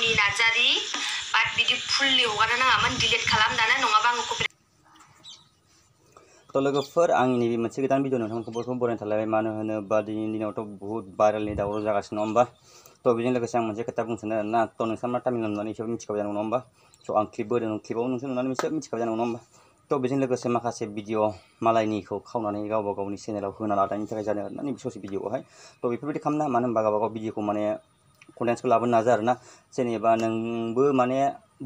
एन्टनि नार्जारि बाट बिदि फुललि हगारनो नाङामोन डिलिट खालामनानै नङाबा आङो कपि तो लोगोफोर आंनि नैबे मोनसे गोदान भिडिअ नोंथांखौ बरायना थालायबाय मानो होनोबा दिनैनि दिनावथ' बहुत भाइरेलनि दावराव जागासिनो नङा होमबा तो बेजों लोगोसे आं मोनसे खोथा बुंनो सानो आरोना तो नोंथांमोना तामिल नुनानै एसेबाबो मिथिखाबाय जानांगौ नङा होमबा स' आं क्लिप होदों क्लिपाव नोंसोर नुनानै एसे मिथिखाबाय जानांगौ नङा होमबा तो बेजों लोगोसे माखासे भिडिअ मालायनिखौ खावनानै गावबा गावनि चेनेलाव होना लानायनि थाखाय जादों आरोना नैबे ससे भिडिअआवहाय तो बेफोरबायदि खालामना मानो होनबा गावबा गाव भिडिअखौ माने कन्टेन्टसखौ लाबोनो नाजा आरोना जेनेबा नोंबो माने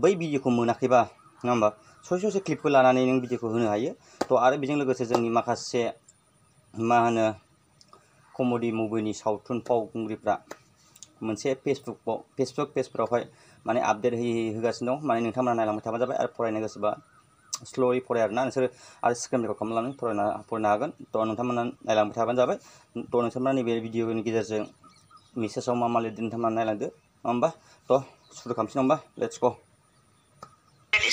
बै भिडिअखौ मोनाखैबा नङा होमबा ससे ससे क्लिपखौ लानानै नों भिडिअखौ होनो हायो तो आरो बेजों लोगोसे जोंनि माखासे मा होनो कमेडि मुभिनि सावथुन फावखुंग्रिफ्रा मोनसे फेसबुक पेजफोरावहाय माने आपडेट होगासिनो दं माने नोंथांमोना नायलांबाय थाबानो जाबाय आरो फरायनो गोसोबा स्ल'यै फराय आरोना नोंसोर आरो स्क्रिन रेकर्ड खालामनानै फरायनो हागोन तो नोंथांमोना नायलांबाय थाबानो जाबाय तो नोंथांमोना नैबे भिडिअनि गेजेरजों मेसेजाव मा मा लिरदों नोंथांमोना नायलांदो नङा होमबा तो सुरु खालामसै नङा होमबा लेट्स गो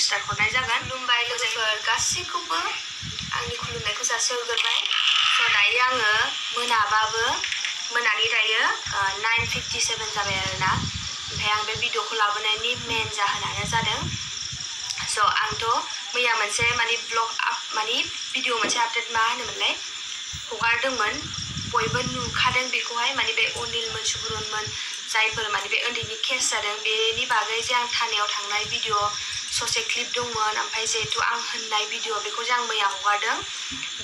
स्टार्ट हरनाय जागोन खुलुमबाय लोगोफोर गासैखौबो आंनि खुलुमनायखौ जासिहरग्रोबाय स' दायो आङो मोनाबाबो मोनानि दायो 9:57 जाबाय आरोना ओमफ्राय आं बे भिडिअखौ लाबोनायनि मेन जाहोनानो जादों स' आंथ' मैया मोनसे माने ब्लग माने भिडिअ मोनसे आपडेट मा होनोमोनलाय हगारदोंमोन बयबो नुखादों बेखौहाय माने बे अनिलमोन सुबुरुनमोन जायफोर माने बे उन्दैनि केस जादों बेनि बागै जे आं थानायाव थांनाय भिडिअ ससे क्लिप दंमोन ओमफ्राय जिहेतु आं होननाय भिडिअ बेखौ जे आं मैया हगारदों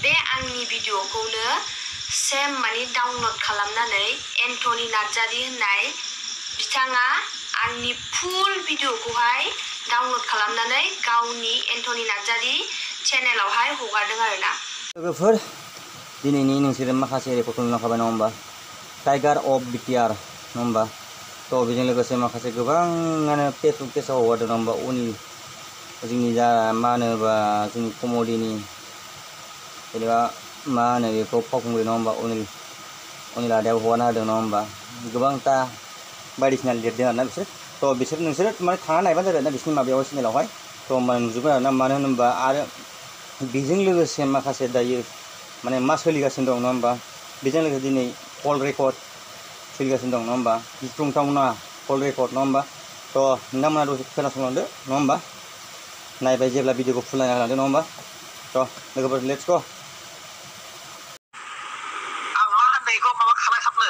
बे आंनि भिडिअखौनो सेम माने डाउनलड खालामनानै एन्टनि नार्जारि होननाय बिथाङा आंनि फुल भिडिअखौहाय डाउनलड खालामनानै गावनि एन्टनि नार्जारि चेनेलावहाय हगारदों आरोना लोगोफोर दिनैनि नोंसोरो माखासे रेकर्डखौ नुलांखाबाय नङा होमबा टाइगार अफ बिटिआर नङा होमबा तो बेजों लोगोसे माखासे गोबाङानो फेसबुक पेजाव हगारदों नङा होमबा अनिल जोंनि जा मा होनोबा जोंनि कमेडिनि जेनेबा मा होनो बेखौ फावखुंग्रि नङा होमबा अनिल आदायाव हगारना होदों नङा होमबा गोबांथा बायदिसिना लिरदों आरोना बिसोर नोंसोरो माने थांना नायबानो जाबाय आरोना बिसोरनि माबायाव चेनेलावहाय तो होमबा नुजोबगोन आरोना मानो होनोबा आरो बेजों लोगोसे माखासे दायो माने मा सोलिगासिनो दं नङा होमबा बेजों लोगोसे दिनै कल रेकर्ड सोलिगासिनो दं नङा होमबा गिख्रंथावना कल रेकर्ड नङा होमबा तो नोंथांमोना दसे खोनासंलांदो नङा होमबा नायबाय जेब्ला भिडिअखौ फुलायना लादो नङा होमबा तो लोगोफोर लेट्स गो आं मा होननायखौ माबा खालामनो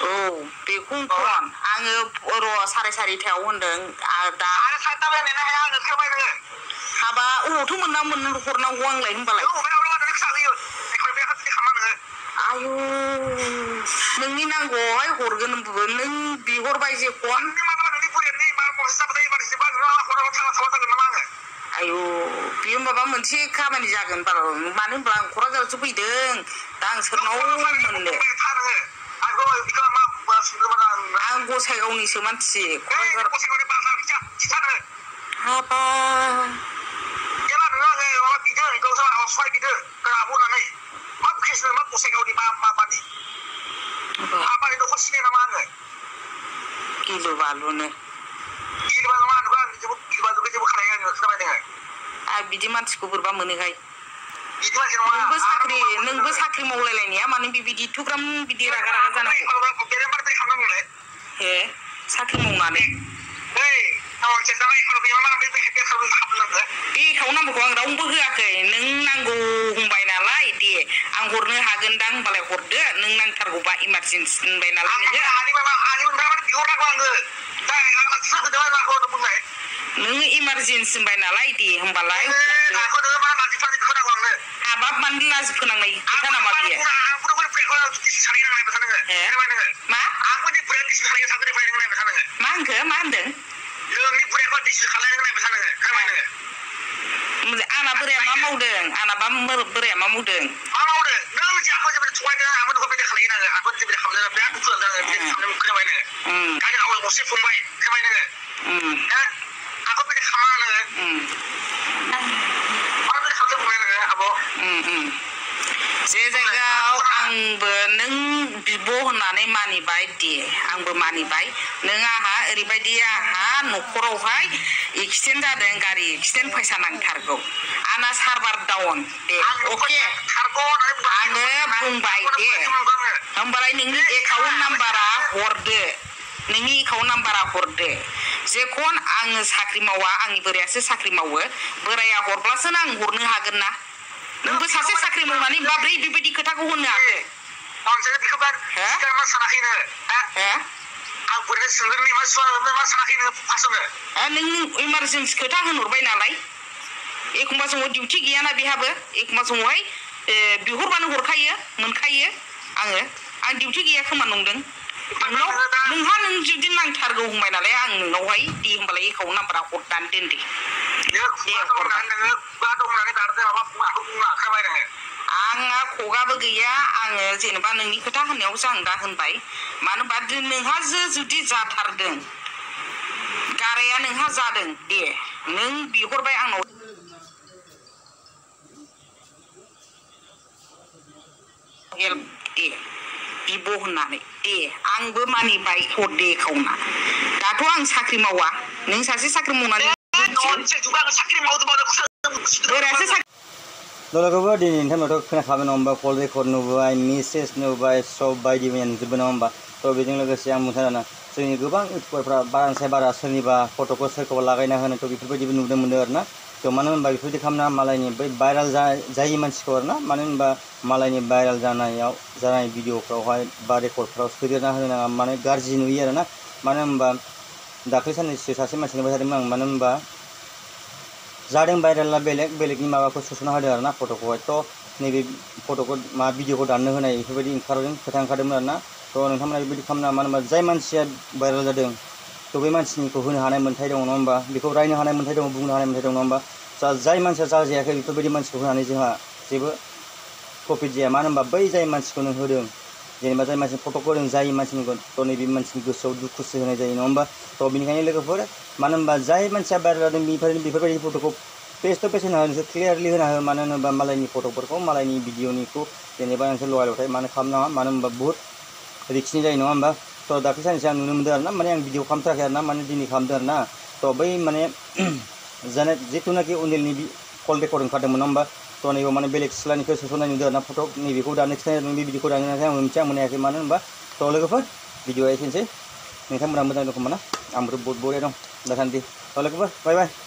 औ बेखौनोथ' आङो र' 4:30 होनदों दा आरो साइडा बायनायनो हाया आङो फोरमाय नोङो हाबा अबावथ' मोनना हरनांगौ आंलाय होनबालाय आयु नोंनि नांगौआवहाय हरगोन नों बिहरबाय जे फन आयु बेयो माबा मोनसे खामानि जागोन बार मानो होनब्ला आं क'क्राझारावसो फैदों दा आं सोरनाव मोननो आं गसाइगावनिसो मानसि क'क्राझार हाबा गिलु बालुनो बिदि मानसिखौ बोरैबा मोनोहाय नोंबो साख्रि मावलायलायनाया माने बिबायदि इथ'ग्राम बिदि रागा जानांगौ हे साख्रि मावनानै बे एकाउन्ट नाम्बारखौ आं रावनोबो होआखै नों नांगौ होनबाय नालाय दे आं हरनो हागोनदां होनबालाय हरदो नों नांथारगौबा इमारजेन्सि होनबाय नालाय नोङो इमारजेन्सि होनबाय नालाय दे होनबालाय हाबाब मानो लाजि फोनांनाय खोथा नामा बेयो मा होनदों आंना बोराया मा मावदों आंनाबा बोराया मा मावदों जे जायगायाव आंबो नों बिब' होननानै मानिबाय दे आंबो मानिबाय नों आंहा ओरैबायदि आंहा न'खरावहाय एक्सिडेन्ट जादों गारि एक्सिडेन्ट फैसा नांथारगौ आंना सार्भार डाउन दे अके आङो बुंबाय दे होमबालाय नोंनि एकाउन्ट नाम्बारा हरदो जेखन आङो साख्रि मावा आंनि बोरायासो साख्रि मावो बोराया हरब्लासो आं हरनो हागोन ना नोंबो सासे साख्रि मावनानै माब्रै बेबायदि खोथाखौ होननो हाखो मानसिया बेखौ मा सानाखै नोङो आं बोरै सोंदों मा सानाखै नोङो फासआवनो नों इमारजेन्सि खोथा होनहरबाय नालाय एखमबा समाव डिउटि गैयाना बेहाबो एखमबा समावहाय बिहरबानो हरखायो मोनखायो आं डिउटि गैया खोमा नंदों नोंहा नों जुदि नांथारगौ होनबाय नालाय आं नोंनावहाय दे होमबालाय एकाउन्ट नाम्बारा हरनानै दोनदे आंहा खगाबो गैया आङो जेनेबा नोंनि खोथा होननायावसो आं दा होनबाय मानो होनबा नोंहा जुदि जाथारदों गाराया नोंहा जादों दे नों बिहरबाय आंनाव हेल्प दे बिब' होननानै दे आंबो मानिबाय हर दे एकाउन्टआ दाथ' आं साख्रि मावा नों सासे साख्रि मावनानै लोगोफोर दिनै नोंथांमोनाथ' खोनाखाबाय नङा होमबा कल रेकर्ड नुबाय मेसेज नुबाय सब बायदि मैया नुजोब्बाय नङा होमबा थ' बेजों लोगोसे आं बुंनो जोंनि गोबां इउटुबारफ्रा बारानिफ्राय बारा सोरनिबा फट'खौ सोरखौबा लागायना होनो थ' बेफोरबायदिबो नुनो मोनदों आरो ना थ' मानो होनबा बेफोरबायदि खालामना मालायनि बै भाइराल जायै मानसिखौ आरो ना मानो होनबा मालायनि भाइराल जानाय भिडिअफ्रावहाय बा रेकर्डफ्राव सोदेरना होनो नाङा माने गाज्रि नुयो आरो ना मानो होनबा दाख्लै साननैसो सासे मानसिनि बायदोंमोन आं मानो होनबा जादों भाइराला बेलेगनि माबाखौ सोस'ना होदों आरो ना फट'खौहाय थ' नैबे फट'खौ मा भिडिअखौ दाननो होनाय बेफोरबायदि खोथा ओंखारदोंमोन आरो ना थ' नोंथांमोना बेबायदि खालामना मानो होनबा जाय मानसिया भाइराल जादों थ' बै मानसिनिखौ होनो हानाय मोन्थाय दङ नङा होमबा बेखौ रायनो हानाय मोन्थाय दङ बुंनो हानाय मोन्थाय दङ नङा होमबा जाय मानसिया जाजायाखै बेफोरबायदि मानसिखौ होनानै जोंहा जेबो प्रफिट जाया मानो होनबा बै जाय मानसिखौ नों होदों जेनेबा जाय मानसिनि फट'खौ होदों जाय मानसिनिखौ थ' नैबे मानसिनि गोसोआव दुखुसो होनाय जायो नङा होमबा थ' बेनिखायनो लोगोफोर मानो होनबा जाय मानसिया भाइराल जादों बेफोरबायदि फट'खौ फेस टु फेस होना हो नोंसोर क्लियारलि होना हो मानो होनोबा मालायनि फट'फोरखौ मालायनि भिडिअनिखौ जेनेबा नोंसोर लगाय लथाय मानो खालामनाङा मानो होनबा बुहुत रिक्सनि जायो नङा होमबा थ' दाख्लै साननैसो आं नुनो मोनदों आरो ना माने आं भिडिअ खालामथाराखै आरो ना माने दिनै खालामदों आरो ना थ' बै माने जानाय जिथुनाखि उन्दैनि कल रेकर्ड ओंखारदोंमोन नङा होमबा थ' नैबेयाव माने बेलेग सिख्लानिखौ सोसननाय नुदों आरो ना फट' नैबेखौ दानो खिथानाय बे भिडिअखौ दानो आं मोनथिया मोनायाखै मानो होनबा थ' लोगोफोर भिडिअआ एसेनोसै नोंथांमोना मोजां दं खोमा ना आंबोथ' बहुत बरिया दं दासान्दि थ' लोगोफोर बाय बाय